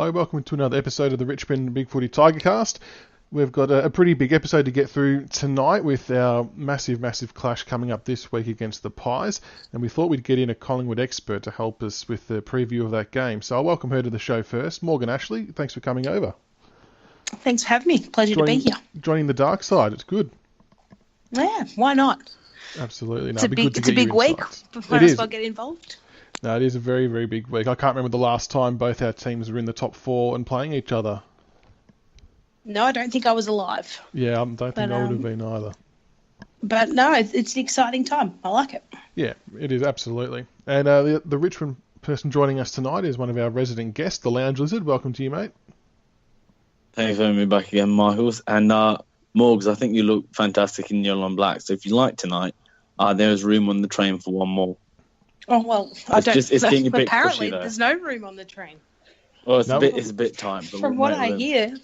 Hello, welcome to another episode of the Richmond BigFooty Tigercast. We've got a pretty big episode to get through tonight with our massive clash coming up this week against the Pies, and we thought we'd get in a Collingwood expert to help us with the preview of that game. So I'll welcome her to the show first. Morganashlee, thanks for coming over. Thanks for having me. Pleasure to be here. Joining the dark side, it's good. Yeah, why not? Absolutely. It's a big week. Might as well get involved. No, it is a very big week. I can't remember the last time both our teams were in the top four and playing each other. No, I don't think I was alive. Yeah, I don't think I would have been either. But no, it's an exciting time. I like it. Yeah, it is, absolutely. And the Richmond person joining us tonight is one of our resident guests, the TheLoungeLizard. Welcome to you, mate. Thanks for having me back again, Michaels. And Morgs, I think you look fantastic in yellow and black. So if you like tonight, there's room on the train for one more. Oh, well, I don't know. Apparently, pushy, there's no room on the train. Well, it's a bit tight. From what I hear,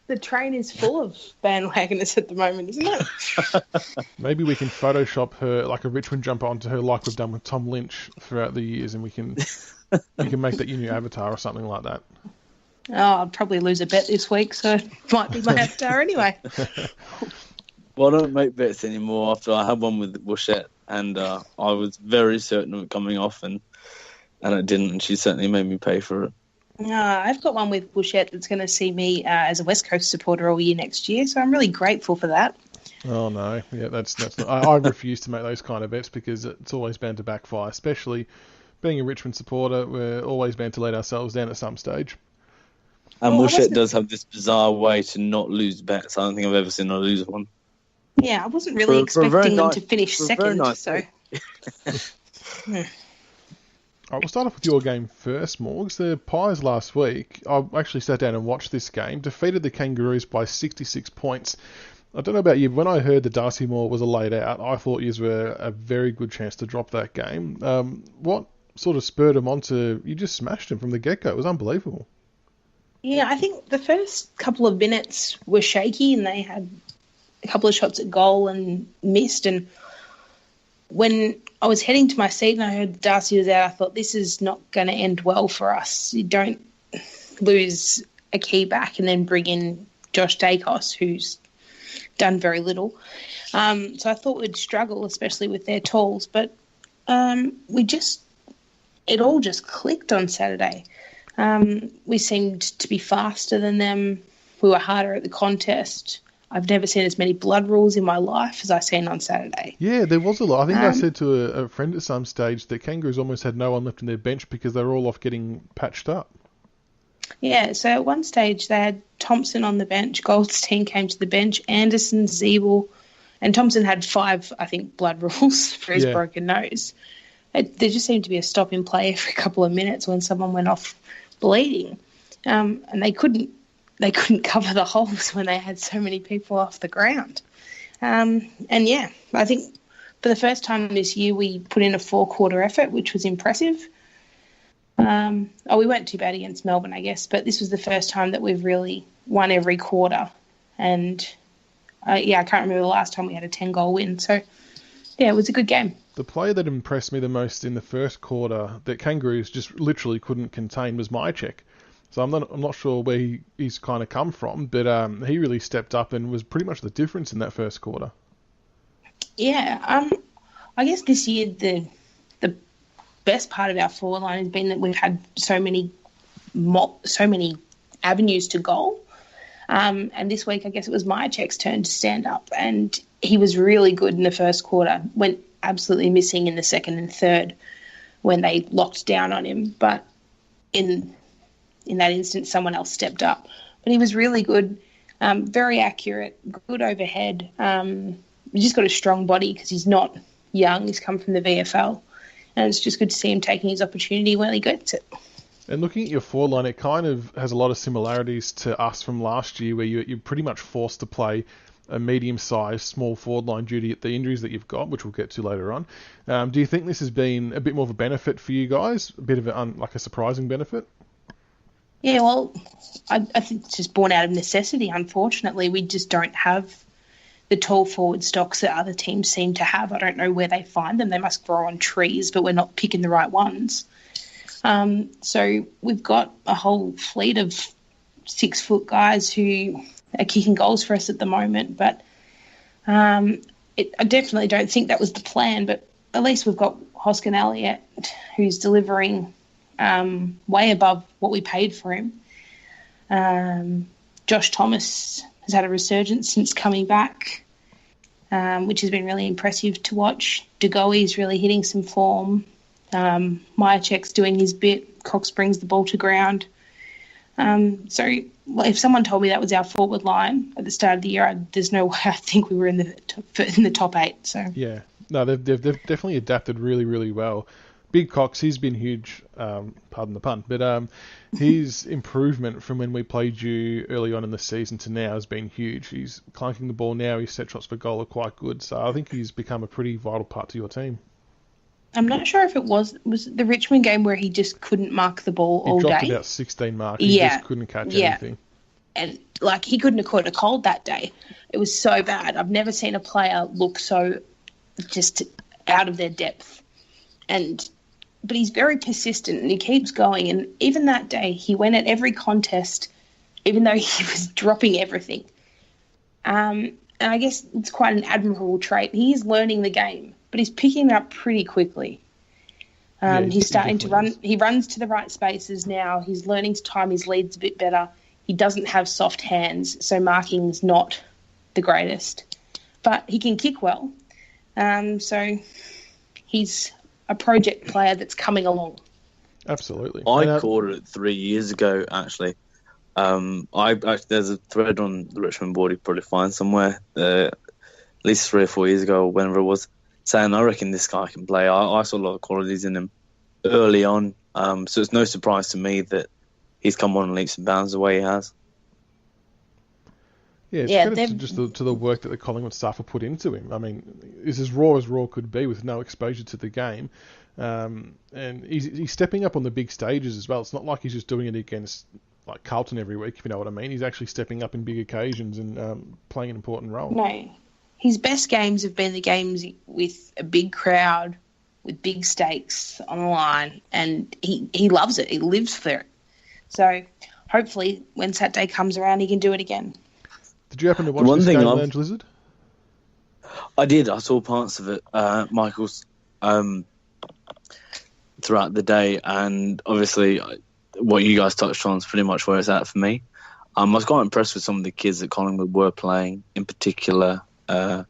the train is full of bandwagoners at the moment, isn't it? Maybe we can Photoshop her, like a Richmond jumper onto her like we've done with Tom Lynch throughout the years, and we can make that your new avatar or something like that. Oh, I'll probably lose a bet this week, so it might be my avatar anyway. Well, I don't make bets anymore after I had one with Washette, and I was very certain of it coming off, and it didn't, and she certainly made me pay for it. I've got one with Washette that's going to see me as a West Coast supporter all year next year, so I'm really grateful for that. Oh, no. Yeah, that's not, I refuse to make those kind of bets because it's always bound to backfire, especially being a Richmond supporter. We're always bound to let ourselves down at some stage. And Washette does have this bizarre way to not lose bets. I don't think I've ever seen her lose one. Yeah, I wasn't really expecting them to finish second. So, We'll start off with your game first, Morgs. The Pies last week, I actually sat down and watched this game, defeated the Kangaroos by 66 points. I don't know about you, but when I heard that Darcy Moore was laid out, I thought you were a very good chance to drop that game. What sort of spurred him on to... You just smashed him from the get-go. It was unbelievable. Yeah, I think the first couple of minutes were shaky and they had a couple of shots at goal and missed. And when I was heading to my seat and I heard Darcy was out, I thought, this is not going to end well for us. You don't lose a key back and then bring in Josh Dacos, who's done very little. So I thought we'd struggle, especially with their tools. But it all just clicked on Saturday. We seemed to be faster than them. We were harder at the contest. I've never seen as many blood rules in my life as I seen on Saturday. Yeah, there was a lot. I think I said to a friend at some stage that Kangaroos almost had no one left on their bench because they were all off getting patched up. Yeah, so at one stage they had Thompson on the bench, Goldstein came to the bench, Anderson, Zeeble, and Thompson had 5, I think, blood rules for his broken nose. There just seemed to be a stop in play every couple of minutes when someone went off bleeding, and they couldn't cover the holes when they had so many people off the ground. I think for the first time this year we put in a 4-quarter effort, which was impressive. We weren't too bad against Melbourne, I guess, but this was the first time that we've really won every quarter. And I can't remember the last time we had a 10-goal win. So yeah, it was a good game. The player that impressed me the most in the first quarter that Kangaroos just literally couldn't contain was Mychek. So I'm not sure where he's kind of come from, but he really stepped up and was pretty much the difference in that first quarter. Yeah, I guess this year the best part of our forward line has been that we've had so many avenues to goal. And this week, I guess it was Mychek's turn to stand up, and he was really good in the first quarter. Went absolutely missing in the second and third when they locked down on him. But in that instance, someone else stepped up. But he was really good, very accurate, good overhead. He's just got a strong body because he's not young. He's come from the VFL. And it's just good to see him taking his opportunity when he gets it. And looking at your forward line, it kind of has a lot of similarities to us from last year where you're pretty much forced to play a medium-sized, small forward line due to the injuries that you've got, which we'll get to later on. Do you think this has been a bit more of a benefit for you guys? A bit of a surprising benefit? Yeah, well, I think it's just born out of necessity, unfortunately. We just don't have the tall forward stocks that other teams seem to have. I don't know where they find them. They must grow on trees, but we're not picking the right ones. So we've got a whole fleet of 6-foot guys who are kicking goals for us at the moment. But I definitely don't think that was the plan. But at least we've got Hoskin Elliott, who's delivering way above what we paid for him. Josh Thomas has had a resurgence since coming back, which has been really impressive to watch. De Goey's really hitting some form. Myercheck's doing his bit. Cox brings the ball to ground. So if someone told me that was our forward line at the start of the year, there's no way I think we were in the top 8. So yeah, no, they've definitely adapted really, really well. Big Cox, he's been huge. Pardon the pun, but his improvement from when we played you early on in the season to now has been huge. He's clunking the ball now. His set shots for goal are quite good. So I think he's become a pretty vital part to your team. I'm not sure if it was the Richmond game where he just couldn't mark the ball all day. He dropped about 16 marks. He just couldn't catch anything. And he couldn't have caught a cold that day. It was so bad. I've never seen a player look so just out of their depth. But he's very persistent and he keeps going. And even that day, he went at every contest, even though he was dropping everything. And I guess it's quite an admirable trait. He is learning the game, but he's picking it up pretty quickly. He's starting to run. He runs to the right spaces now. He's learning to time his leads a bit better. He doesn't have soft hands, so marking's not the greatest. But he can kick well. So he's a project player that's coming along. Absolutely. I caught it 3 years ago, actually. There's a thread on the Richmond board you probably find somewhere, at least 3 or 4 years ago, or whenever it was, saying I reckon this guy can play. I saw a lot of qualities in him early on, so it's no surprise to me that he's come on leaps and bounds the way he has. Yeah, it's credit to the work that the Collingwood staff have put into him. I mean, he's as raw could be with no exposure to the game. And he's stepping up on the big stages as well. It's not like he's just doing it against like Carlton every week, if you know what I mean. He's actually stepping up in big occasions and playing an important role. No, his best games have been the games with a big crowd, with big stakes on the line, and he loves it. He lives for it. So hopefully when Saturday comes around, he can do it again. Did you happen to watch this game, Lounge Lizard? I did. I saw parts of it, Michael's, throughout the day, and obviously what you guys touched on is pretty much where it's at for me. I was quite impressed with some of the kids that Collingwood were playing, in particular Dacos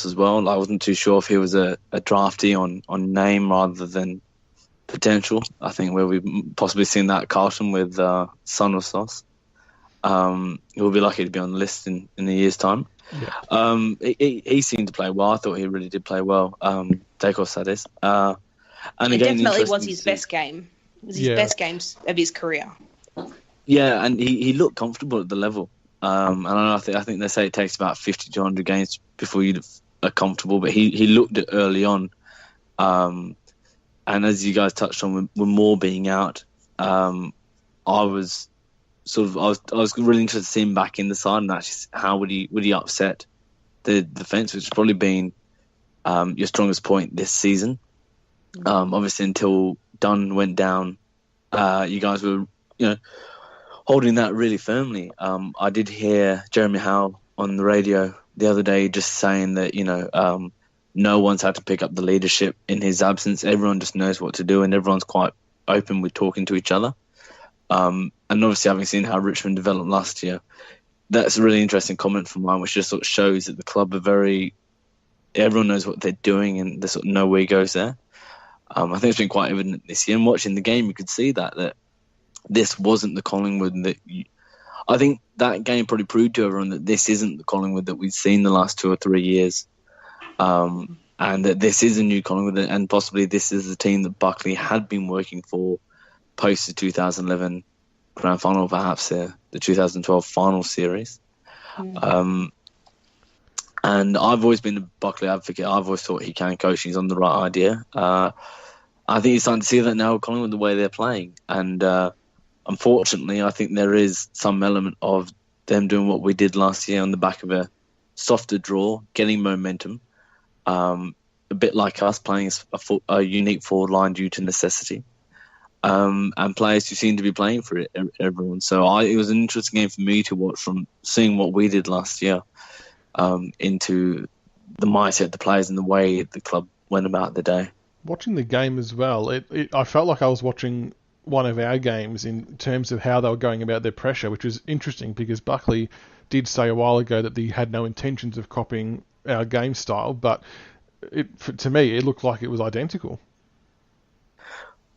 as well. I wasn't too sure if he was a draftee on name rather than potential. I think where we've possibly seen that Carlton with Son of Sauce. He'll be lucky to be on the list in a year's time. Yeah. He seemed to play well. I thought he really did play well. Dacos, that is. And it again, definitely was his best game. It was his best games of his career. Yeah, and he looked comfortable at the level. And I think they say it takes about 50 to 100 games before you are comfortable, but he looked it early on. And as you guys touched on, with Moore being out, I was really interested to see him back in the side, and actually how would he upset the defence, which has probably been your strongest point this season. Obviously, until Dunn went down, you guys were holding that really firmly. I did hear Jeremy Howe on the radio the other day just saying that no one's had to pick up the leadership in his absence. Everyone just knows what to do, and everyone's quite open with talking to each other. And obviously, having seen how Richmond developed last year, that's a really interesting comment from mine, which just sort of shows that the club are everyone knows what they're doing, and there's sort of no way goes there. I think it's been quite evident this year. And watching the game, you could see that this wasn't the Collingwood I think that game probably proved to everyone that this isn't the Collingwood that we've seen the last 2 or 3 years. And that this is a new Collingwood, and possibly this is the team that Buckley had been working for post the 2011 grand final, perhaps the 2012 final series. And I've always been a Buckley advocate. I've always thought he can coach. He's on the right idea. I think he's starting to see that now with Collingwood, the way they're playing. And unfortunately, I think there is some element of them doing what we did last year on the back of a softer draw, getting momentum. a bit like us, playing a unique forward line due to necessity. And players who seem to be playing for everyone. So it was an interesting game for me to watch, from seeing what we did last year into the mindset of the players and the way the club went about the day. Watching the game as well, I felt like I was watching one of our games in terms of how they were going about their pressure, which was interesting because Buckley did say a while ago that he had no intentions of copying our game style, but to me, it looked like it was identical.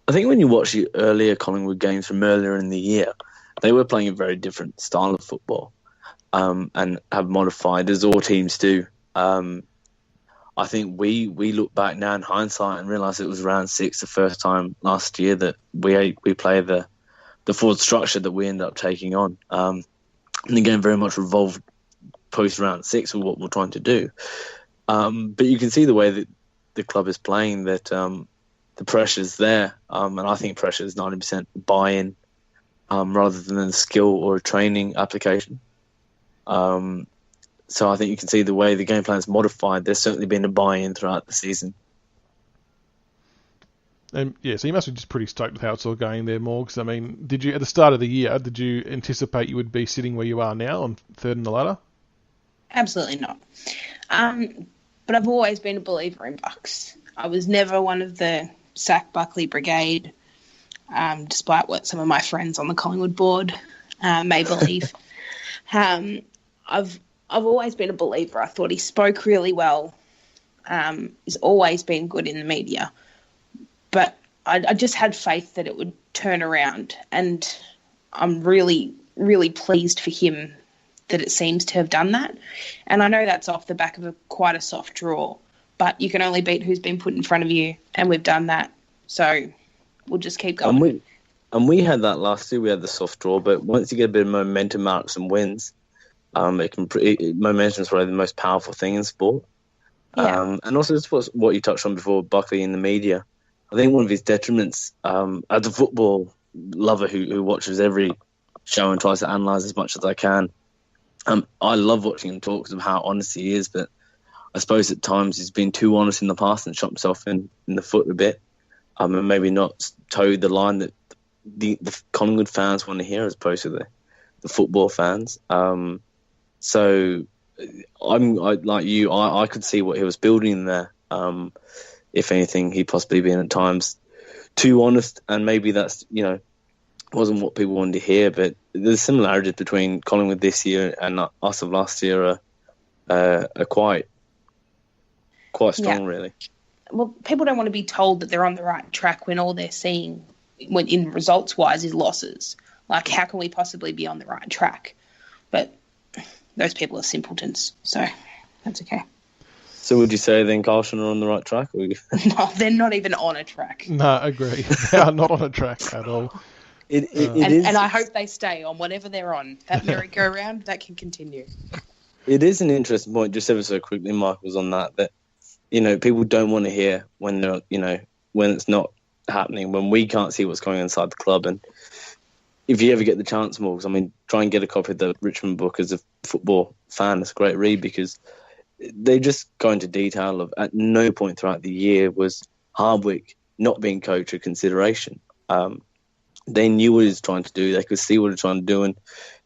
I think when you watch the earlier Collingwood games from earlier in the year, they were playing a very different style of football and have modified, as all teams do. I think we look back now in hindsight and realise it was round 6, the first time last year that we play the forward structure that we ended up taking on. And the game very much revolved post round 6 with what we're trying to do. But you can see the way that the club is playing that the pressure's there. And I think pressure is 90% buy-in rather than a skill or a training application. So I think you can see the way the game plan's modified. There's certainly been a buy-in throughout the season. So you must be just pretty stoked with how it's all going there, Morgs. I mean, did you, at the start of the year, did you anticipate you would be sitting where you are now on third in the ladder? Absolutely not. But I've always been a believer in Bucks. I was never one of the sack Buckley brigade, despite what some of my friends on the Collingwood board may believe. I've always been a believer. I thought he spoke really well. He's always been good in the media. But I just had faith that it would turn around. And I'm really, really pleased for him that it seems to have done that. And I know that's off the back of quite a soft draw. But you can only beat who's been put in front of you. And we've done that. So we'll just keep going. And we had that last year. We had the soft draw. But once you get a bit of momentum out of some wins, momentum is probably the most powerful thing in sport. Yeah. And also just what you touched on before, Buckley in the media. I think one of his detriments, as a football lover who watches every show and tries to analyse as much as I can, I love watching him talk because of how honest he is, but I suppose at times he's been too honest in the past and shot himself in the foot a bit, and maybe not towed the line that the Collingwood fans want to hear as opposed to the football fans. So like you, I could see what he was building there. If anything, he possibly been at times too honest, and maybe that's, wasn't what people wanted to hear. But the similarities between Collingwood this year and us of last year are quite strong, really. Well, people don't want to be told that they're on the right track when all they're seeing, when in results-wise, is losses. Like, how can we possibly be on the right track? But those people are simpletons, so that's okay. So would you say then Carlton are on the right track? Or... No, they're not even on a track. No, agree. They are not on a track at all. It is... And I hope they stay on whatever they're on. That merry-go-round, that can continue. It is an interesting point, just ever so quickly, Mike, was on that people don't want to hear when they're, when it's not happening, when we can't see what's going on inside the club. And if you ever get the chance, Morgs, try and get a copy of the Richmond book as a football fan. It's a great read because they just go into detail of at no point throughout the year was Hardwick not being coach a consideration. They knew what he was trying to do. They could see what he was trying to do. And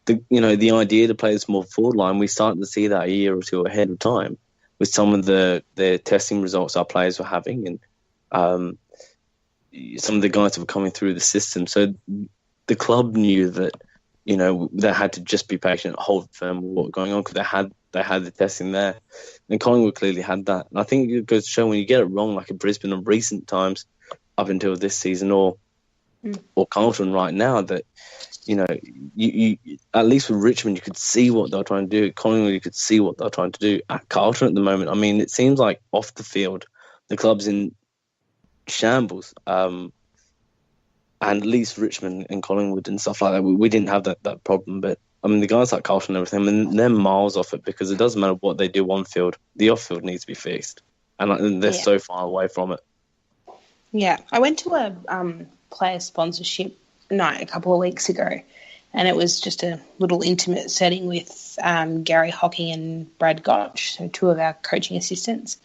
the idea to play a small forward line, we started to see that a year or two ahead of time with some of the testing results our players were having and some of the guys that were coming through the system. So the club knew that, they had to just be patient, hold firm with what was going on because they had the testing there. And Collingwood clearly had that. And I think it goes to show when you get it wrong, like in Brisbane in recent times, up until this season, or Carlton right now, that, you at least with Richmond, you could see what they're trying to do. At Collingwood, you could see what they're trying to do. At Carlton at the moment, it seems like off the field, the club's in shambles. And at least Richmond and Collingwood and stuff like that, we didn't have that problem. But, the guys like Carlton and everything, they're miles off it because it doesn't matter what they do on field. The off-field needs to be fixed. And they're so far away from it. Yeah. I went to a player sponsorship night a couple of weeks ago, and it was just a little intimate setting with Gary Hocking and Brad Gotch, so two of our coaching assistants.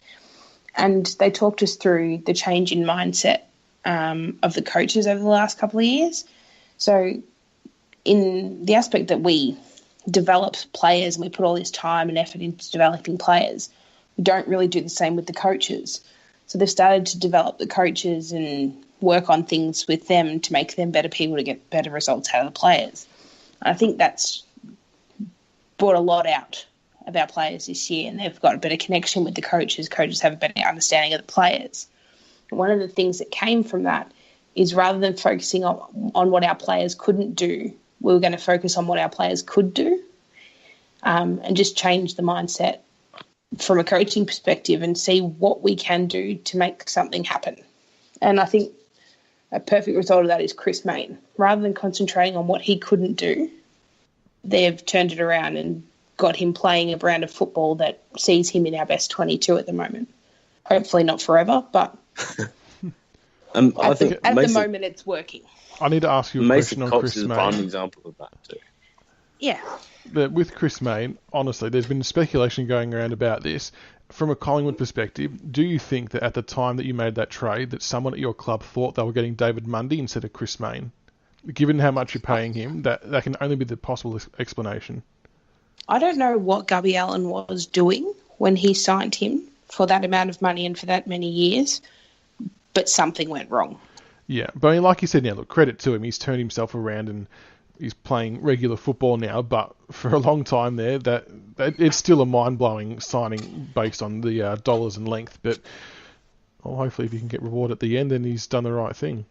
and they talked us through the change in mindset of the coaches over the last couple of years. So in the aspect that we develop players and we put all this time and effort into developing players, we don't really do the same with the coaches. So they've started to develop the coaches and work on things with them to make them better people to get better results out of the players. I think that's brought a lot out of our players this year, and they've got a better connection with the coaches. Coaches have a better understanding of the players. And one of the things that came from that is rather than focusing on what our players couldn't do, we were going to focus on what our players could do, and just change the mindset from a coaching perspective and see what we can do to make something happen. And I think a perfect result of that is Chris Mayne. Rather than concentrating on what he couldn't do, they've turned it around and got him playing a brand of football that sees him in our best 22 at the moment. Hopefully not forever, but I think at the moment it's working. I need to ask you a question on Chris Mason Cox is a Mayne. prime example of that too. Yeah. But with Chris Mayne, honestly, there's been speculation going around about this. From a Collingwood perspective, do you think that at the time that you made that trade, that someone at your club thought they were getting David Mundy instead of Chris Mayne? Given how much you're paying him, that can only be the possible explanation. I don't know what Gubby Allen was doing when he signed him for that amount of money and for that many years, but something went wrong. Yeah, but I mean, like you said, now look, credit to him. He's turned himself around and he's playing regular football now. But for a long time there, that it's still a mind-blowing signing based on the dollars and length. But hopefully, if he can get reward at the end, then he's done the right thing.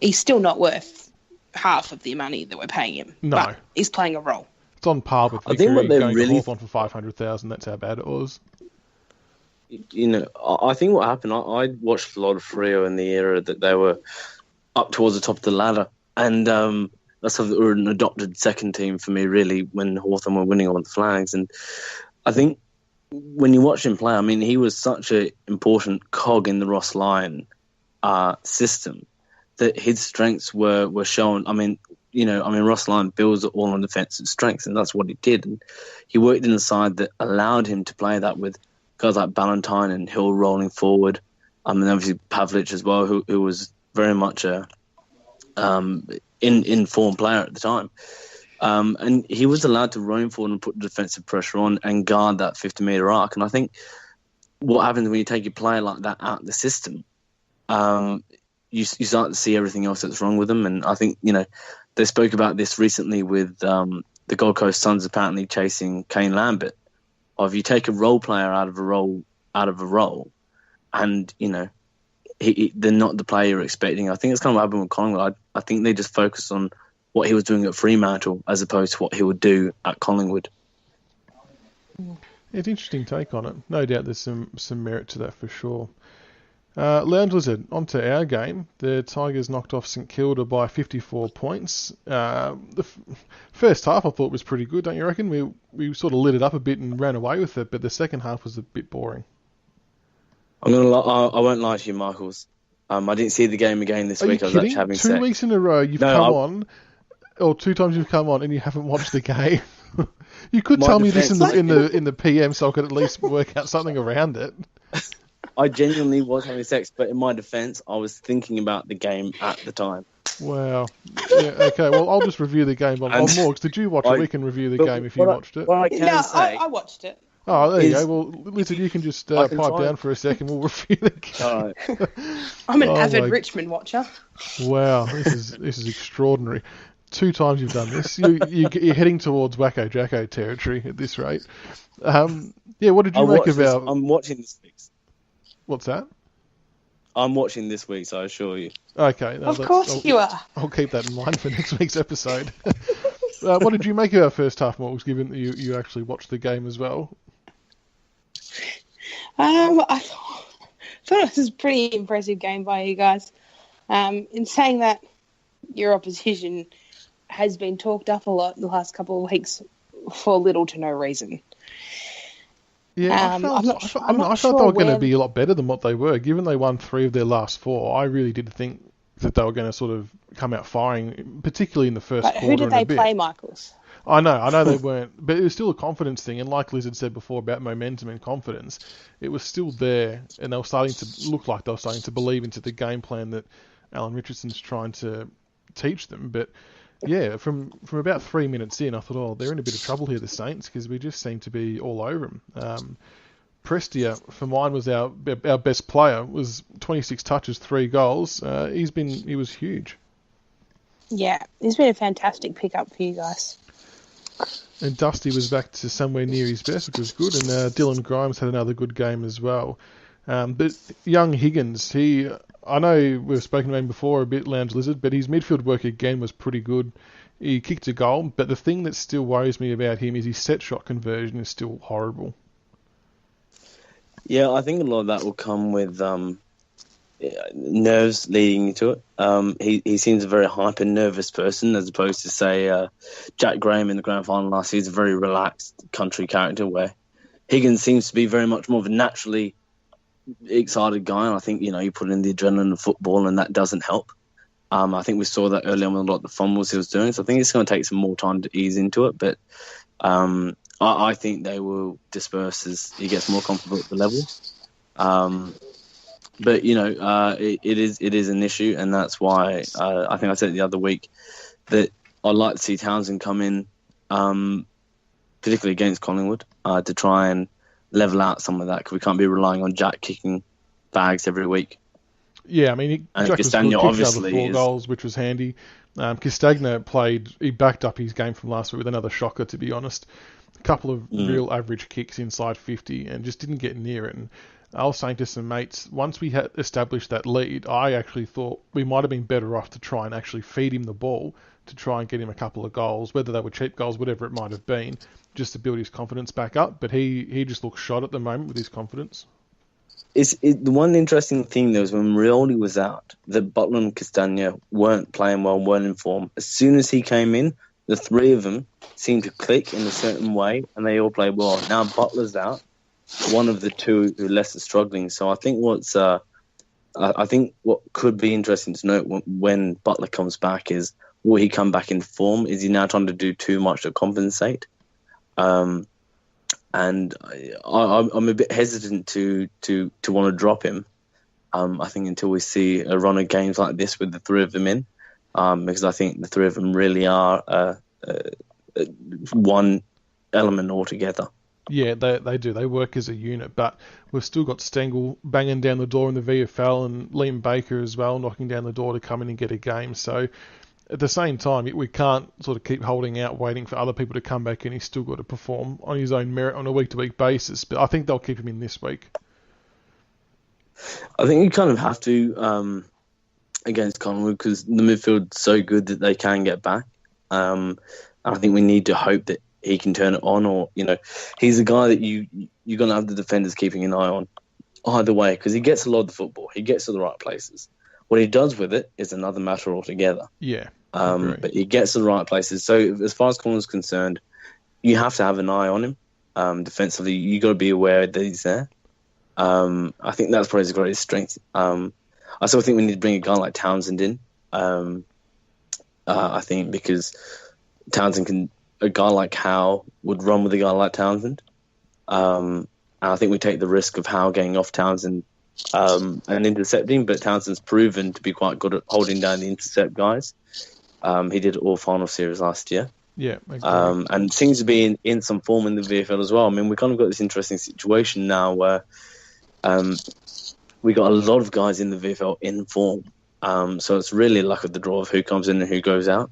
He's still not worth half of the money that we're paying him. No, but he's playing a role. It's on par with Vickery going to Hawthorn for 500,000. That's how bad it was. You know, I think what happened, I watched a lot of Freo in the era that they were up towards the top of the ladder. And that's sort of an adopted second team for me, really, when Hawthorn were winning on the flags. And I think when you watch him play, I mean, he was such an important cog in the Ross Lyon system that his strengths were shown. I mean, Ross Lyon builds it all on defensive strengths, and that's what he did. And he worked in a side that allowed him to play that with guys like Ballantyne and Hill rolling forward. And obviously Pavlich as well, who was very much a in-form player at the time. And he was allowed to roam forward and put defensive pressure on and guard that 50-metre arc. And I think what happens when you take a player like that out of the system, you start to see everything else that's wrong with them. And I think, they spoke about this recently with the Gold Coast Suns apparently chasing Kane Lambert. Or if you take a role player out of a role, and they're not the player you're expecting. I think it's kind of what happened with Collingwood. I think they just focused on what he was doing at Fremantle as opposed to what he would do at Collingwood. It's an interesting take on it. No doubt there's some merit to that for sure. Lounge Lizard, on to our game. The Tigers knocked off St Kilda by 54 points. The first half I thought was pretty good, don't you reckon? We sort of lit it up a bit and ran away with it, but the second half was a bit boring. I won't lie to you, Michaels. I didn't see the game again this week. I was actually having sex. 2 weeks in a row you've come on, or 2 times you've come on and you haven't watched the game. You could tell me this in the PM so I could at least work out something around it. I genuinely was having sex, but in my defence, I was thinking about the game at the time. Wow. Yeah, okay, well, I'll just review the game on Morgs. Did you watch it? We can review the game if you watched it. I watched it. Oh, there you go. Well, Lizard, you can just pipe down for a second. We'll review the game. All right. I'm an avid Richmond watcher. Wow, this is extraordinary. 2 times you've done this. You're heading towards Wacko Jacko territory at this rate. What did you make of our... I'm watching this week. What's that? I'm watching this week, so I assure you. Okay. Of course you are. I'll keep that in mind for next week's episode. What did you make of our first half, Morgs, given that you actually watched the game as well? I thought it was a pretty impressive game by you guys. In saying that, your opposition has been talked up a lot in the last couple of weeks for little to no reason. Yeah, I felt they were going to be a lot better than what they were. Given they won 3 of their last 4, I really did think that they were going to sort of come out firing, particularly in the first quarter. Who did they play, Michaels? I know they weren't, but it was still a confidence thing. And like Lizard said before about momentum and confidence, it was still there, and they were starting to look like they were starting to believe into the game plan that Alan Richardson's trying to teach them. But yeah, from about 3 minutes in, I thought, oh, they're in a bit of trouble here, the Saints, because we just seem to be all over them. Prestia, for mine, was our best player. Was 26 touches, 3 goals. He was huge. Yeah, he's been a fantastic pickup for you guys. And Dusty was back to somewhere near his best, which was good. And Dylan Grimes had another good game as well. But young Higgins, I know we've spoken about him before a bit, Lounge Lizard, but his midfield work again was pretty good. He kicked a goal, but the thing that still worries me about him is his set shot conversion is still horrible. Yeah, I think a lot of that will come with nerves leading into it. He seems a very hyper nervous person, as opposed to, say, Jack Graham in the grand final last year. He's a very relaxed country character, where Higgins seems to be very much more of a naturally excited guy. And I think, you put in the adrenaline of football, and that doesn't help. I think we saw that early on with a lot of the fumbles he was doing. So I think it's going to take some more time to ease into it. But I think they will disperse as he gets more comfortable at the level. But it is an issue, and that's why I think I said it the other week that I'd like to see Townsend come in, particularly against Collingwood, to try and level out some of that, because we can't be relying on Jack kicking bags every week. Yeah, I mean, Jack was good, kicked another 4 goals, which was handy. Castagna he backed up his game from last week with another shocker, to be honest. A couple of real average kicks inside 50 and just didn't get near it. And I was saying to some mates, once we had established that lead, I actually thought we might have been better off to try and actually feed him the ball to try and get him a couple of goals, whether they were cheap goals, whatever it might have been, just to build his confidence back up. But he just looks shot at the moment with his confidence. The one interesting thing, though, is when Rioli was out, that Butler and Castagna weren't playing well, weren't in form. As soon as he came in, the three of them seemed to click in a certain way, and they all played well. Now Butler's out, one of the two who less are struggling. So I think what could be interesting to note when Butler comes back is, will he come back in form? Is he now trying to do too much to compensate? And I'm a bit hesitant to want to drop him. I think until we see a run of games like this with the three of them in, because I think the three of them really are one element altogether. Yeah, they do. They work as a unit, but we've still got Stengel banging down the door in the VFL and Liam Baker as well knocking down the door to come in and get a game. So at the same time, we can't sort of keep holding out, waiting for other people to come back in. He's still got to perform on his own merit on a week-to-week basis, but I think they'll keep him in this week. I think you kind of have to against Collingwood, because the midfield's so good that they can get back. I think we need to hope that he can turn it on, or he's a guy that you're going to have the defenders keeping an eye on either way, because he gets a lot of the football, he gets to the right places. What he does with it is another matter altogether. Yeah. But he gets to the right places. So as far as Collingwood's concerned, you have to have an eye on him. Defensively, you got to be aware that he's there. I think that's probably his greatest strength. I still think we need to bring a guy like Townsend in. I think because a guy like Howe would run with a guy like Townsend. And I think we take the risk of Howe getting off Townsend and intercepting, but Townsend's proven to be quite good at holding down the intercept guys. He did all final series last year. Yeah, and seems to be in some form in the VFL as well. I mean, we kind of got this interesting situation now where we got a lot of guys in the VFL in form. So it's really luck of the draw of who comes in and who goes out.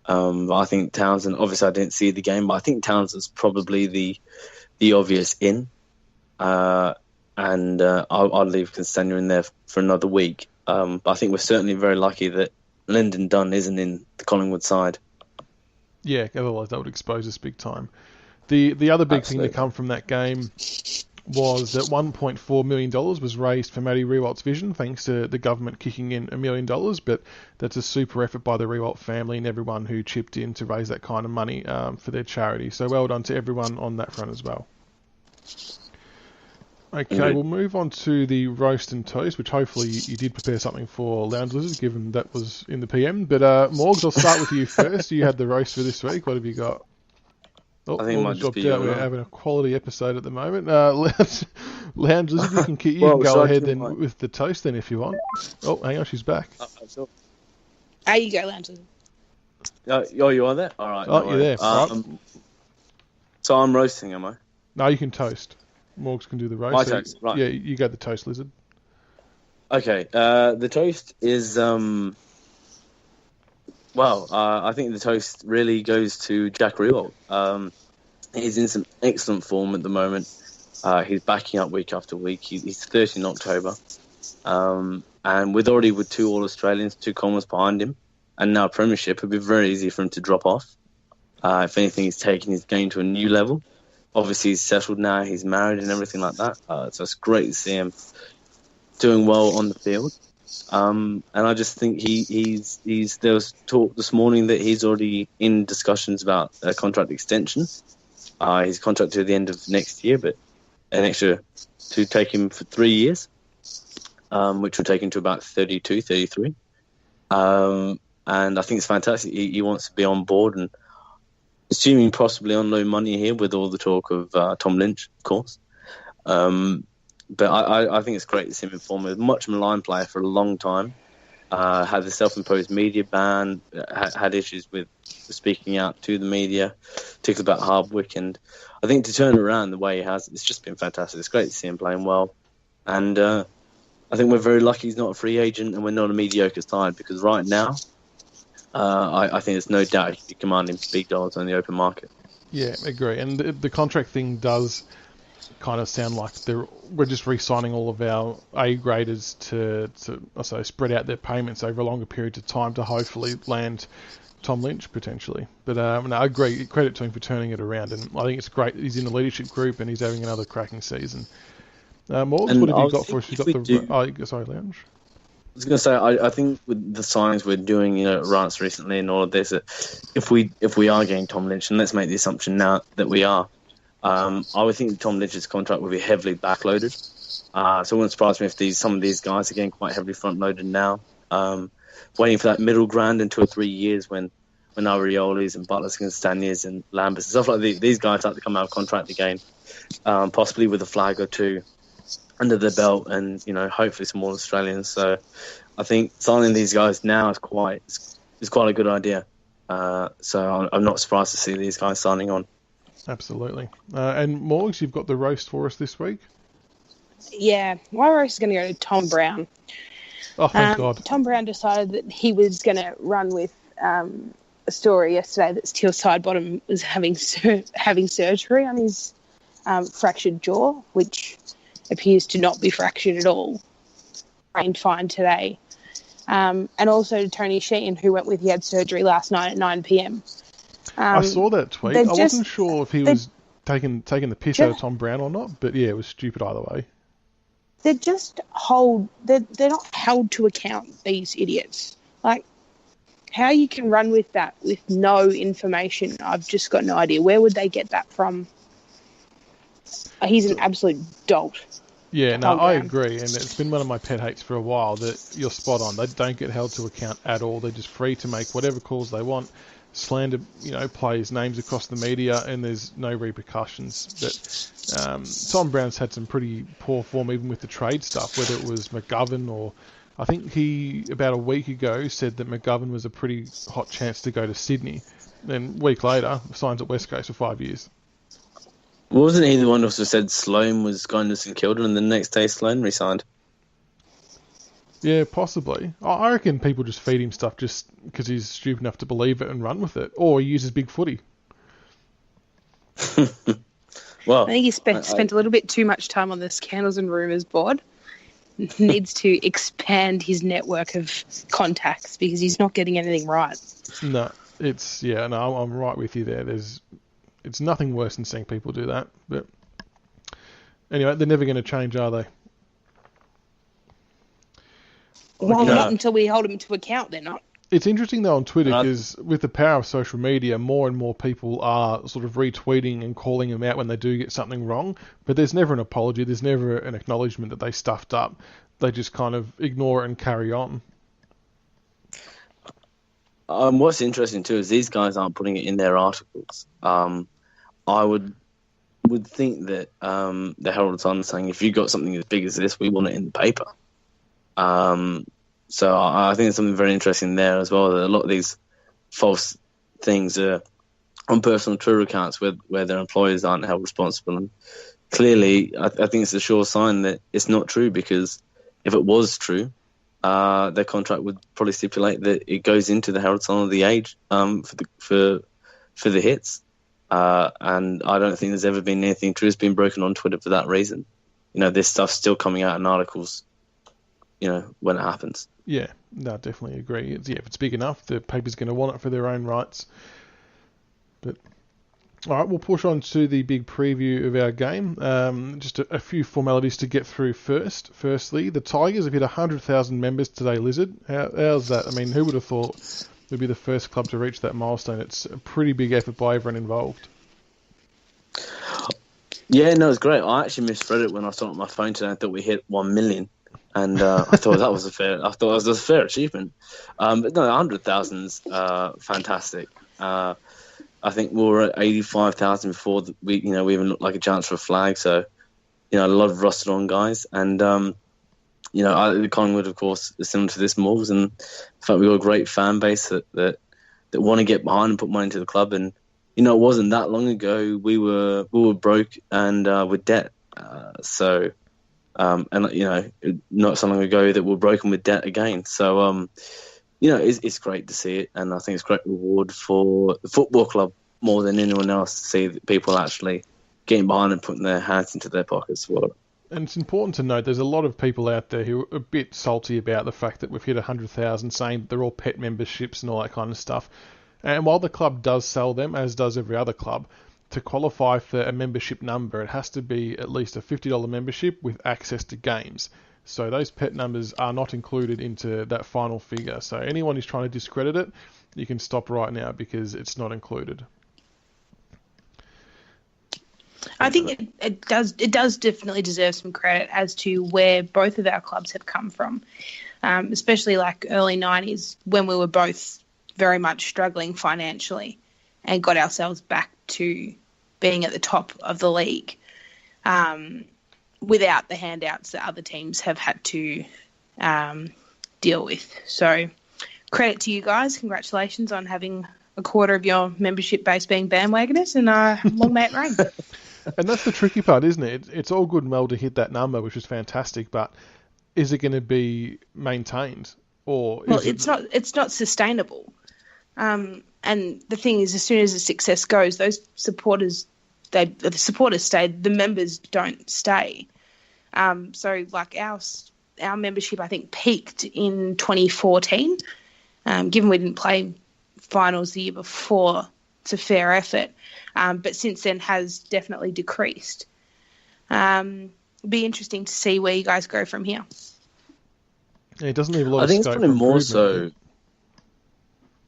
But I think Townsend, obviously I didn't see the game, but I think Townsend's probably the obvious in. And I'll leave Castagna in there for another week. But I think we're certainly very lucky that Lyndon Dunn isn't in the Collingwood side. Yeah, otherwise that would expose us big time. The other big thing to come from that game was that $1.4 million was raised for Matty Riewold's vision, thanks to the government kicking in $1 million, but that's a super effort by the Riewold family and everyone who chipped in to raise that kind of money for their charity. So well done to everyone on that front as well. Okay, we'll move on to the roast and toast, which hopefully you did prepare something for Lounge Lizard, given that was in the PM. But Morgs, I'll start with you first. You had the roast for this week. What have you got? Oh, I think it might just dropped be out. you. We're having a quality episode at the moment. Loungelizard, you Well, can go shall I ahead do then mine? with the toast then if you want. Oh, hang on, she's back. Sure. There you go, Lounge. Oh, you are there? All right. Oh, no you're there. worries. Right. So I'm roasting, am I? No, you can toast. Morgs can do the roast. My toast, right. Yeah, you go the toast, Lizard. Okay. The toast is I think the toast really goes to Jack Riewoldt. He's in some excellent form at the moment. He's backing up week after week. He's 30 in October. And with 2 All-Australians, 2 Commonwealths behind him, and now Premiership, it'd be very easy for him to drop off. If anything, he's taking his game to a new level. Obviously, he's settled now. He's married and everything like that. So it's great to see him doing well on the field. And I just think there was talk this morning that he's already in discussions about a contract extension. He's contracted to the end of next year, but an extra to take him for 3 years, which will take him to about 32, 33. And I think it's fantastic. He wants to be on board, and assuming possibly on low money here with all the talk of Tom Lynch, of course. But I think it's great to see him in form. A much maligned player for a long time. Had the self-imposed media ban, had issues with speaking out to the media, particularly about Hardwick. And I think to turn around the way he has, it's just been fantastic. It's great to see him playing well. And I think we're very lucky he's not a free agent and we're not a mediocre side, because right now, I think there's no doubt he could be commanding big dollars on the open market. Yeah, agree. And the contract thing does kind of sound like we're just re-signing all of our A-graders to spread out their payments over a longer period of time to hopefully land Tom Lynch potentially. But no, I agree. Credit to him for turning it around, and I think it's great. He's in the leadership group and he's having another cracking season. Morgs, what have you got for us? You got the sorry, Lounge. I was going to say, I think with the signings we're doing, Rance recently and all of this, if we are getting Tom Lynch, and let's make the assumption now that we are, I would think Tom Lynch's contract will be heavily backloaded. So it wouldn't surprise me if some of these guys are getting quite heavily front-loaded now, waiting for that middle ground in 2 or 3 years when Ariolis and Butlers and Staniers and Lamberts and stuff like these guys start to come out of contract again, possibly with a flag or two under their belt, and hopefully some more Australians. So I think signing these guys now is quite a good idea. So I'm not surprised to see these guys signing on. Absolutely. And Morgs, you've got the roast for us this week? Yeah, my roast is going to go to Tom Brown. Oh, thank God. Tom Brown decided that he was going to run with a story yesterday that Teal Sidebottom was having surgery on his fractured jaw, which appears to not be fractured at all. Remained fine today. And also to Tony Sheehan, who went with he had surgery last night at 9 p.m. I saw that tweet. I wasn't sure if he was taking the piss out of Tom Brown or not, but yeah, it was stupid either way. They're not held to account, these idiots. Like, how you can run with that with no information, I've just got no idea. Where would they get that from? He's an absolute dolt. Yeah, no, I agree, and it's been one of my pet hates for a while that you're spot on. They don't get held to account at all. They're just free to make whatever calls they want, slander, players' names across the media, and there's no repercussions. But Tom Brown's had some pretty poor form even with the trade stuff, whether it was McGovern or I think he, about a week ago, said that McGovern was a pretty hot chance to go to Sydney. Then a week later, signs at West Coast for 5 years. Wasn't he the one who also said Sloane was going to St Kilda and the next day Sloane resigned? Yeah, possibly. I reckon people just feed him stuff just because he's stupid enough to believe it and run with it. Or he uses BigFooty. Well, I think he spent a little bit too much time on the Scandals and Rumours board. Needs to expand his network of contacts because he's not getting anything right. No, I'm right with you there. It's nothing worse than seeing people do that. But anyway, they're never going to change, are they? Well, not until we hold them to account, they're not. It's interesting, though, on Twitter, because with the power of social media, more and more people are sort of retweeting and calling them out when they do get something wrong. But there's never an apology. There's never an acknowledgement that they stuffed up. They just kind of ignore it and carry on. What's interesting, too, is these guys aren't putting it in their articles. I would think that the Herald Sun saying, if you got something as big as this, we want it in the paper. So I think there's something very interesting there as well. That a lot of these false things are on personal Twitter accounts where their employers aren't held responsible. And clearly, I think it's a sure sign that it's not true, because if it was true, their contract would probably stipulate that it goes into the Herald Sun of the Age for the hits. And I don't think there's ever been anything true that's been broken on Twitter for that reason. This stuff's still coming out in articles, when it happens. Yeah, no, definitely agree. If it's big enough, the paper's going to want it for their own rights. But all right, we'll push on to the big preview of our game. Just a few formalities to get through first. Firstly, the Tigers have hit 100,000 members today, Lizard. How's that? I mean, who would have thought we'd be the first club to reach that milestone? It's a pretty big effort by everyone involved. Yeah, no, it's great. I actually misread it when I saw it on my phone today. I thought we hit 1 million. And I thought that was a fair achievement. But no, 100,000's fantastic. I think we were at 85,000 before we even looked like a chance for a flag. So, a lot of rusted on guys. And, the Collingwood, of course, is similar to this Morgs. And in fact, we've got a great fan base that want to get behind and put money into the club. And, it wasn't that long ago we were broke and with debt. And not so long ago that we're broken with debt again. So, it's great to see it, and I think it's a great reward for the football club more than anyone else to see that people actually getting behind and putting their hands into their pockets for it. And it's important to note there's a lot of people out there who are a bit salty about the fact that we've hit 100,000, saying they're all pet memberships and all that kind of stuff. And while the club does sell them, as does every other club, to qualify for a membership number, it has to be at least a $50 membership with access to games. So those pet numbers are not included into that final figure. So anyone who's trying to discredit it, you can stop right now because it's not included. I think it does definitely deserve some credit as to where both of our clubs have come from, especially like early 90s when we were both very much struggling financially and got ourselves back to being at the top of the league without the handouts that other teams have had to deal with. So credit to you guys. Congratulations on having a quarter of your membership base being bandwagoners, and long may it rain. And that's the tricky part, isn't it? It's all good and well to hit that number, which is fantastic, but is it going to be maintained? It's not sustainable. And the thing is, as soon as the success goes, those supporters, the supporters stay, the members don't stay. So like our membership, I think, peaked in 2014. Given we didn't play finals the year before, it's a fair effort. But since then has definitely decreased. It'd be interesting to see where you guys go from here. Yeah, it doesn't leave a lot I of think scope it's probably for more improvement. so.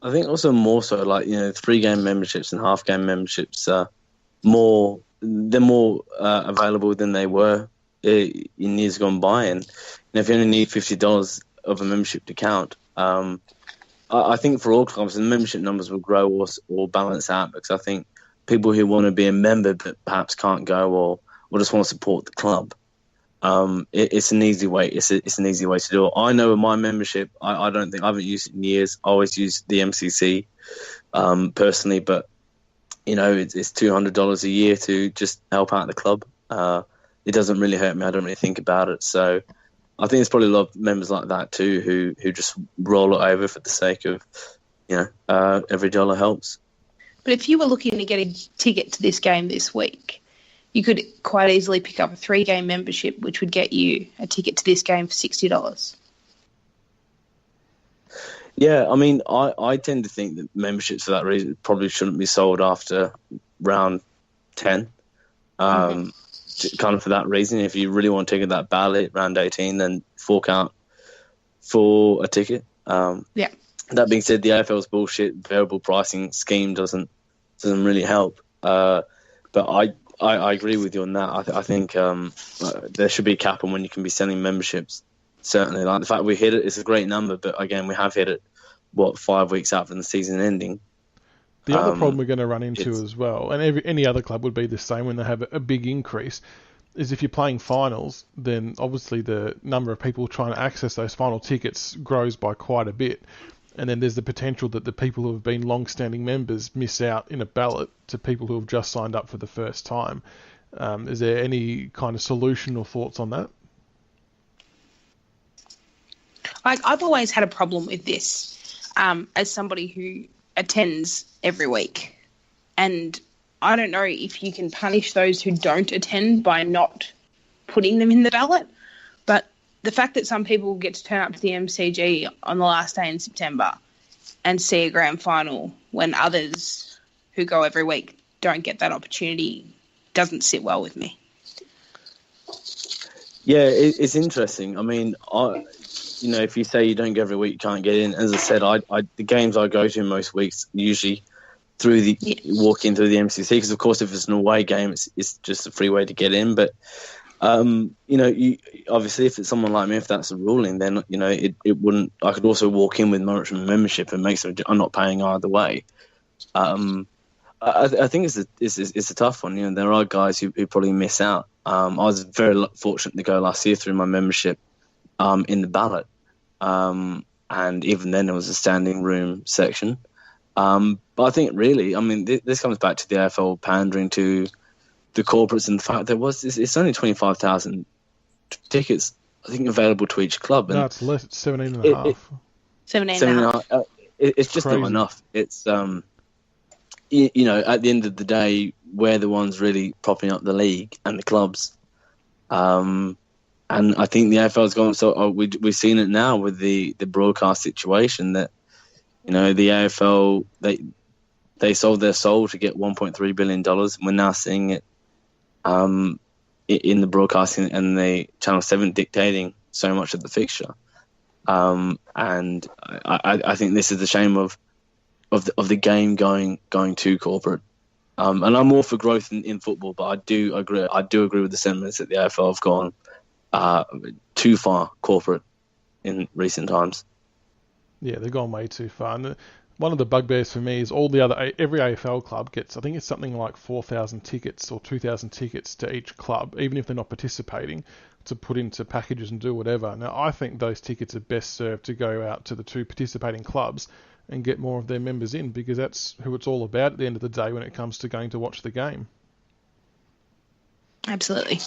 I think also more so, like 3-game memberships and half-game memberships are more available than they were in years gone by. And if you only need $50 of a membership to count, I think for all clubs the membership numbers will grow or balance out, because I think people who want to be a member but perhaps can't go or just want to support the club, it's an easy way. It's an easy way to do it. I know with my membership, I haven't used it in years. I always use the MCC personally, but it's $200 a year to just help out the club. It doesn't really hurt me. I don't really think about it. So I think there's probably a lot of members like that too who just roll it over for the sake of every dollar helps. But if you were looking to get a ticket to this game this week, you could quite easily pick up a 3-game membership, which would get you a ticket to this game for $60. Yeah, I mean, I tend to think that memberships for that reason probably shouldn't be sold after round 10. Kind of for that reason. If you really want to take that ballot round 18, then fork out for a ticket. Yeah. That being said, the AFL's bullshit variable pricing scheme doesn't really help. But I agree with you on that. I think there should be a cap on when you can be selling memberships. Certainly, like the fact we hit it is a great number, but again, we have hit it 5 weeks out from the season ending. The other problem we're going to run into as well, and any other club would be the same when they have a big increase, is if you're playing finals, then obviously the number of people trying to access those final tickets grows by quite a bit. And then there's the potential that the people who have been long-standing members miss out in a ballot to people who have just signed up for the first time. Is there any kind of solution or thoughts on that? I've always had a problem with this as somebody who attends every week. And I don't know if you can punish those who don't attend by not putting them in the ballot. But the fact that some people get to turn up to the MCG on the last day in September and see a grand final when others who go every week don't get that opportunity doesn't sit well with me. Yeah, it's interesting. I mean, if you say you don't go every week, you can't get in. As I said, the games I go to most weeks usually walk in through the MCC, because of course if it's an away game, it's just a free way to get in. But obviously if it's someone like me, if that's a ruling, then it wouldn't. I could also walk in with my membership and make sure I'm not paying either way. I think it's a tough one. There are guys who probably miss out. I was very fortunate to go last year through my membership in the ballot, and even then there was a standing room section. But I think really, this comes back to the AFL pandering to the corporates and the fact that it's only 25,000 tickets, I think, available to each club. And no, it's less. It's 17.5. 17.5. It's just Crazy. not enough. It's at the end of the day, we're the ones really propping up the league and the clubs. And I think the AFL's gone. So we've seen it now with the broadcast situation that the AFL they sold their soul to get $1.3 billion. And we're now seeing it in the broadcasting and the Channel 7 dictating so much of the fixture. And I think this is the shame of the game going too corporate. And I'm all for growth in football, but I do agree with the sentiments that the AFL have gone too far corporate in recent times. Yeah, they've gone way too far. And one of the bugbears for me is every AFL club gets, I think it's something like 4,000 tickets or 2,000 tickets to each club, even if they're not participating, to put into packages and do whatever. Now, I think those tickets are best served to go out to the two participating clubs and get more of their members in, because that's who it's all about at the end of the day when it comes to going to watch the game. Absolutely.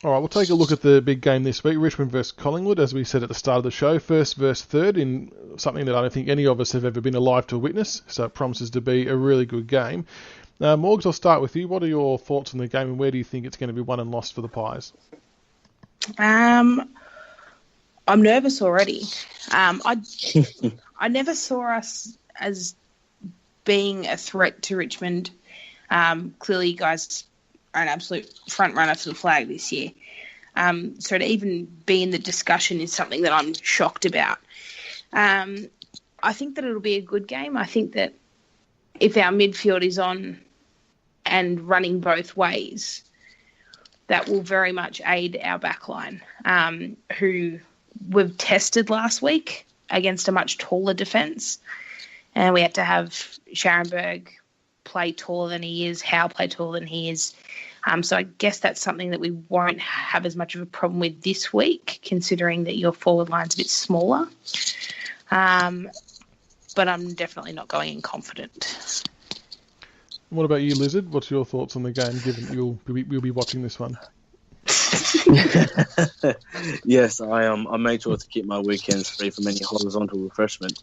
All right, we'll take a look at the big game this week, Richmond versus Collingwood, as we said at the start of the show, first versus third in something that I don't think any of us have ever been alive to witness, so it promises to be a really good game. Morgs, I'll start with you. What are your thoughts on the game, and where do you think it's going to be won and lost for the Pies? I'm nervous already. I never saw us as being a threat to Richmond. Clearly, you guys are an absolute front runner for the flag this year. So to even be in the discussion is something that I'm shocked about. I think that it'll be a good game. I think that if our midfield is on and running both ways, that will very much aid our backline, who we've tested last week against a much taller defence. And we had to have Scharenberg play taller than he is, Howe play taller than he is. So I guess that's something that we won't have as much of a problem with this week, considering that your forward line's a bit smaller. But I'm definitely not going in confident. What about you, Lizard? What's your thoughts on the game, given you'll be watching this one? Yes, I made sure to keep my weekends free from any horizontal refreshment.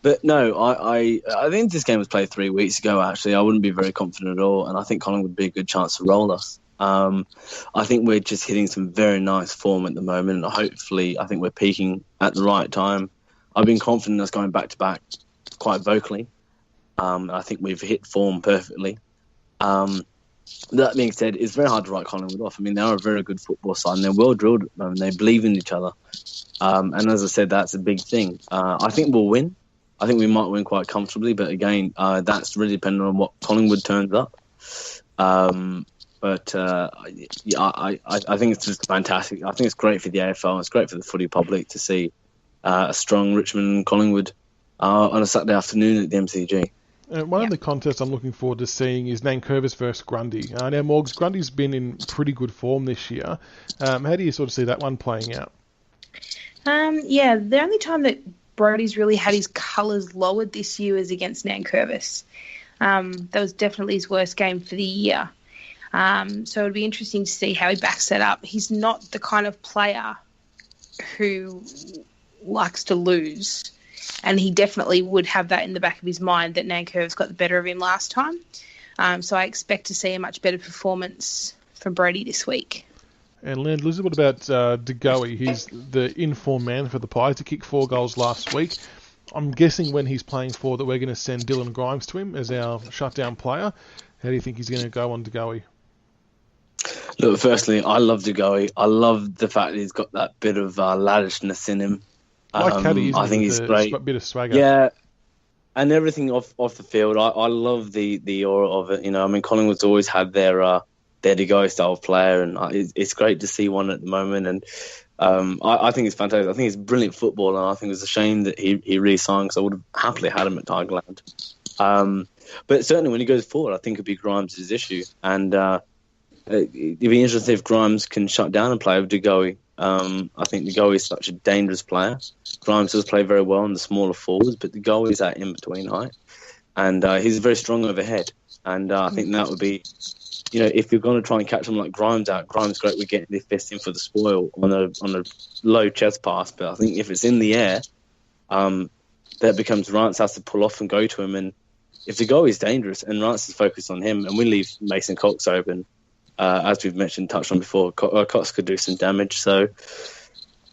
But no, I think this game was played 3 weeks ago, actually. I wouldn't be very confident at all, and I think Collingwood would be a good chance to roll us. I think we're just hitting some very nice form at the moment, and hopefully I think we're peaking at the right time. I've been confident us going back-to-back quite vocally. I think we've hit form perfectly. That being said, it's very hard to write Collingwood off. I mean, they are a very good football side, and they're well drilled at the moment. They believe in each other. And as I said, that's a big thing. I think we'll win. I think we might win quite comfortably, but again, that's really dependent on what Collingwood turns up. I think it's just fantastic. I think it's great for the AFL. It's great for the footy public to see a strong Richmond and Collingwood on a Saturday afternoon at the MCG. One of the contests I'm looking forward to seeing is Nankervis versus Grundy. Now, Morgs, Grundy's been in pretty good form this year. How do you sort of see that one playing out? Yeah, the only time that Brodie's really had his colours lowered this year is against Nankervis. That was definitely his worst game for the year. So it'll be interesting to see how he backs that up. He's not the kind of player who likes to lose. And he definitely would have that in the back of his mind that Nankervis got the better of him last time. So I expect to see a much better performance from Brodie this week. And Liz, what about DeGoey? He's the in-form man for the Pies. He kicked 4 goals last week. I'm guessing when he's playing for that we're going to send Dylan Grimes to him as our shutdown player. How do you think he's going to go on DeGoey? Look, firstly, I love DeGoey. I love the fact that he's got that bit of laddishness in him. Like Caddy, I think he's great. A bit of swagger. Yeah, and everything off the field. I love the aura of it. You know, I mean, Collingwood's always had their DeGoey style of player, and it's great to see one at the moment. And I think it's fantastic. I think he's a brilliant footballer. And I think it's a shame that he re-signed, because I would have happily had him at Tigerland. But certainly when he goes forward, I think it'd be Grimes' issue, and it'd be interesting if Grimes can shut down and play with DeGoey. I think DeGoey is such a dangerous player. Grimes does play very well in the smaller forwards, but DeGoey is that in-between height. And he's very strong overhead. And I think that would be, you know, if you're going to try and catch him like Grimes out, Grimes great with getting the fist in for the spoil on a low chest pass. But I think if it's in the air, that becomes Rance has to pull off and go to him. And if DeGoey is dangerous and Rance is focused on him, and we leave Mason Cox open, as we've touched on before, Cox could do some damage. So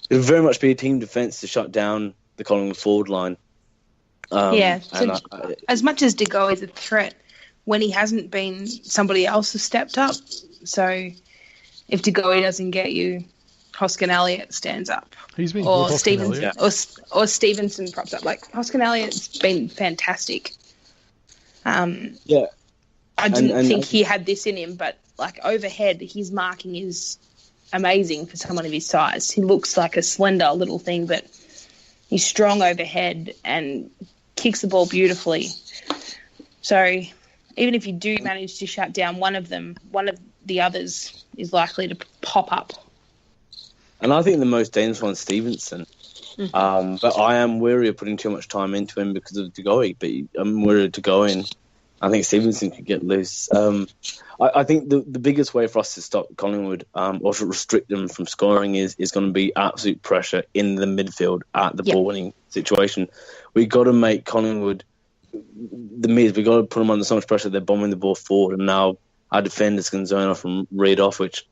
it would very much be a team defence to shut down the Collingwood forward line. As much as DeGoey is a threat, when he hasn't been, somebody else has stepped up. So if DeGoey doesn't get you, Hoskin Elliott stands up. He's been or good, Stevenson, or Stevenson props up. Like, Hoskin Elliott's been fantastic. I didn't think he had this in him, but like overhead, his marking is amazing for someone of his size. He looks like a slender little thing, but he's strong overhead and kicks the ball beautifully. So even if you do manage to shut down one of them, one of the others is likely to pop up. And I think the most dangerous one's Stevenson. Mm-hmm. But I am wary of putting too much time into him because of DeGoey. But I'm wary to go in. I think Stevenson could get loose. I think the biggest way for us to stop Collingwood or to restrict them from scoring is going to be absolute pressure in the midfield at the ball winning situation. We've got to make Collingwood the mids. We've got to put them under so much pressure they're bombing the ball forward, and now our defenders can zone off and read off, which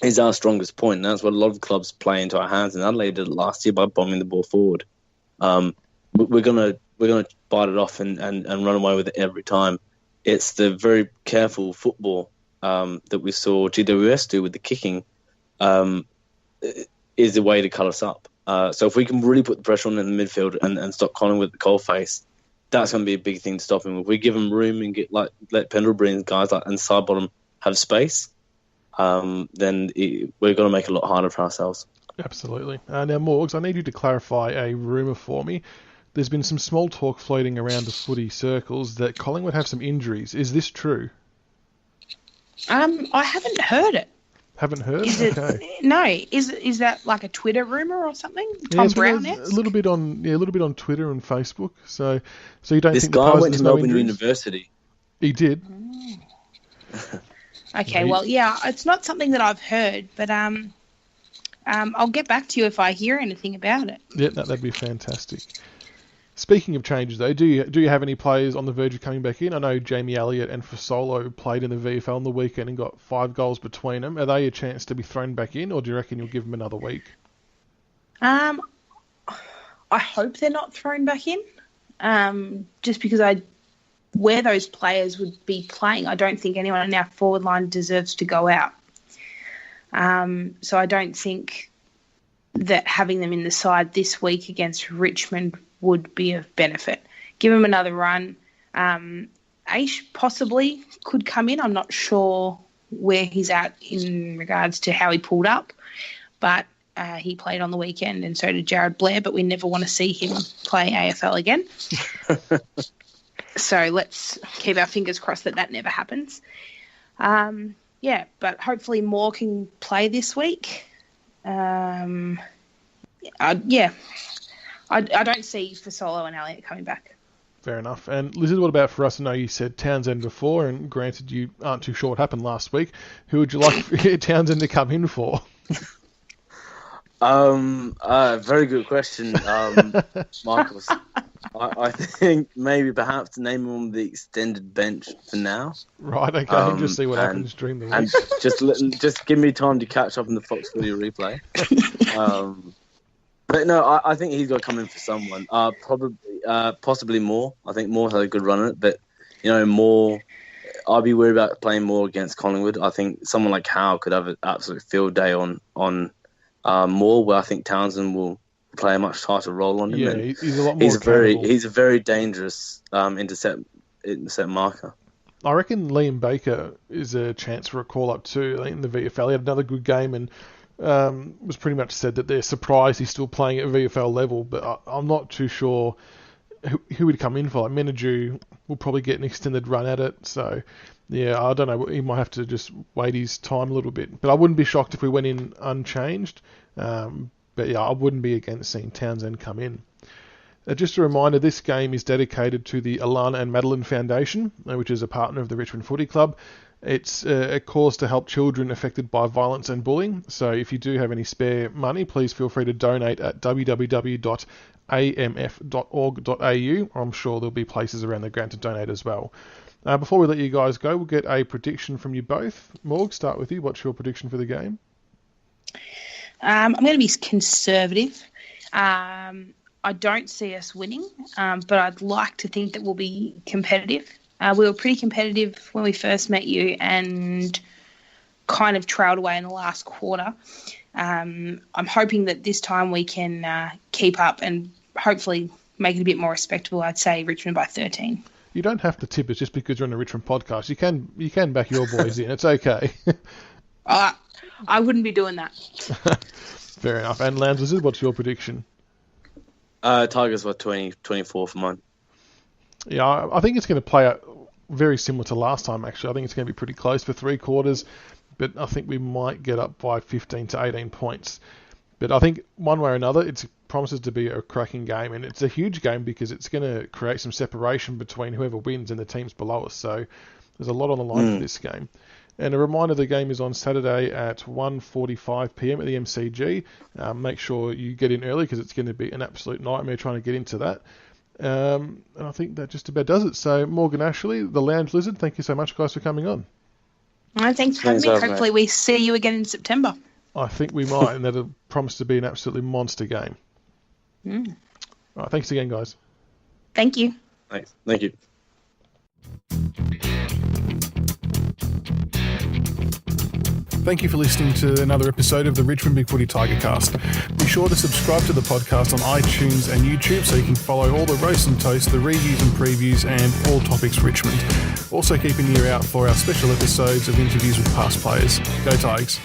is our strongest point. And that's what a lot of clubs play into our hands. And Adelaide did it last year by bombing the ball forward. We're gonna bite it off and run away with it every time. It's the very careful football that we saw GWS do with the kicking is the way to cut us up. So if we can really put the pressure on in the midfield and stop Collingwood at the coalface, that's going to be a big thing to stop him. If we give him room and let Pendlebury and guys like and Sidebottom have space, then we're going to make it a lot harder for ourselves. Absolutely. Now, Morgs, I need you to clarify a rumour for me. There's been some small talk floating around the footy circles that Collingwood have some injuries. Is this true? I haven't heard it. Haven't heard? Okay. No. Is that like a Twitter rumour or something? Tom Brown-esque? A little bit on Twitter and Facebook. So you don't this think guy the went to Melbourne University? He did. Okay, well, yeah, it's not something that I've heard, but I'll get back to you if I hear anything about it. Yeah, that'd be fantastic. Speaking of changes, though, do you have any players on the verge of coming back in? I know Jamie Elliott and Fasolo played in the VFL on the weekend and got 5 goals between them. Are they a chance to be thrown back in, or do you reckon you'll give them another week? I hope they're not thrown back in, just because where those players would be playing, I don't think anyone in our forward line deserves to go out. So I don't think that having them in the side this week against Richmond would be of benefit. Give him another run. Aish possibly could come in. I'm not sure where he's at in regards to how he pulled up, but He played on the weekend, and so did Jared Blair, but we never want to see him play AFL again. So let's keep our fingers crossed that never happens. But hopefully more can play this week. I don't see Fasolo and Elliott coming back. Fair enough. And Lizard, what about for us? I know you said Townsend before, and granted you aren't too sure what happened last week. Who would you like Townsend to come in for? Very good question, Michaels. I think maybe perhaps to name him on the extended bench for now. Right, okay, just see what happens during the week. And just give me time to catch up in the Fox Footy replay. But no, I think he's got to come in for someone. Possibly Moore. I think Moore had a good run at it, but Moore, I'll be worried about playing Moore against Collingwood. I think someone like Howe could have an absolute field day on Moore, where I think Townsend will play a much tighter role on him. Yeah, he's a lot more. He's a very dangerous intercept marker. I reckon Liam Baker is a chance for a call up too. I think in the VFL he had another good game and was pretty much said that they're surprised he's still playing at VFL level. But I'm not too sure who would come in for. Like Menadue will probably get an extended run at it. So yeah, I don't know. He might have to just wait his time a little bit. But I wouldn't be shocked if we went in unchanged. But yeah, I wouldn't be against seeing Townsend come in. Just a reminder, this game is dedicated to the Alana and Madeline Foundation, which is a partner of the Richmond Footy Club. It's a cause to help children affected by violence and bullying. So if you do have any spare money, please feel free to donate at www.amf.org.au. I'm sure there'll be places around the ground to donate as well. Before we let you guys go, we'll get a prediction from you both. Morg, start with you. What's your prediction for the game? I'm going to be conservative. I don't see us winning, but I'd like to think that we'll be competitive. We were pretty competitive when we first met you and kind of trailed away in the last quarter. I'm hoping that this time we can keep up and hopefully make it a bit more respectable. I'd say Richmond by 13. You don't have to tip it just because you're on a Richmond podcast. You can back your boys in. It's okay. I wouldn't be doing that. Fair enough. And LoungeLizard, what's your prediction? Tigers by 24 for mine. Yeah, I think it's going to play out very similar to last time, actually. I think it's going to be pretty close for 3 quarters, but I think we might get up by 15 to 18 points. But I think one way or another, it promises to be a cracking game, and it's a huge game because it's going to create some separation between whoever wins and the teams below us. So there's a lot on the line for this game. And a reminder, the game is on Saturday at 1:45 p.m. at the MCG. Make sure you get in early because it's going to be an absolute nightmare trying to get into that. And I think that just about does it. So, Morganashlee, the Lounge Lizard, thank you so much, guys, for coming on. Thanks for having me. Hopefully we see you again in September. I think we might, and that'll promise to be an absolutely monster game. All right, thanks again, guys. Thank you. Thanks. Thank you. Thank you for listening to another episode of the Richmond BigFooty Tigercast. Be sure to subscribe to the podcast on iTunes and YouTube so you can follow all the roast and toast, the reviews and previews, and all topics Richmond. Also keep an ear out for our special episodes of interviews with past players. Go Tigers.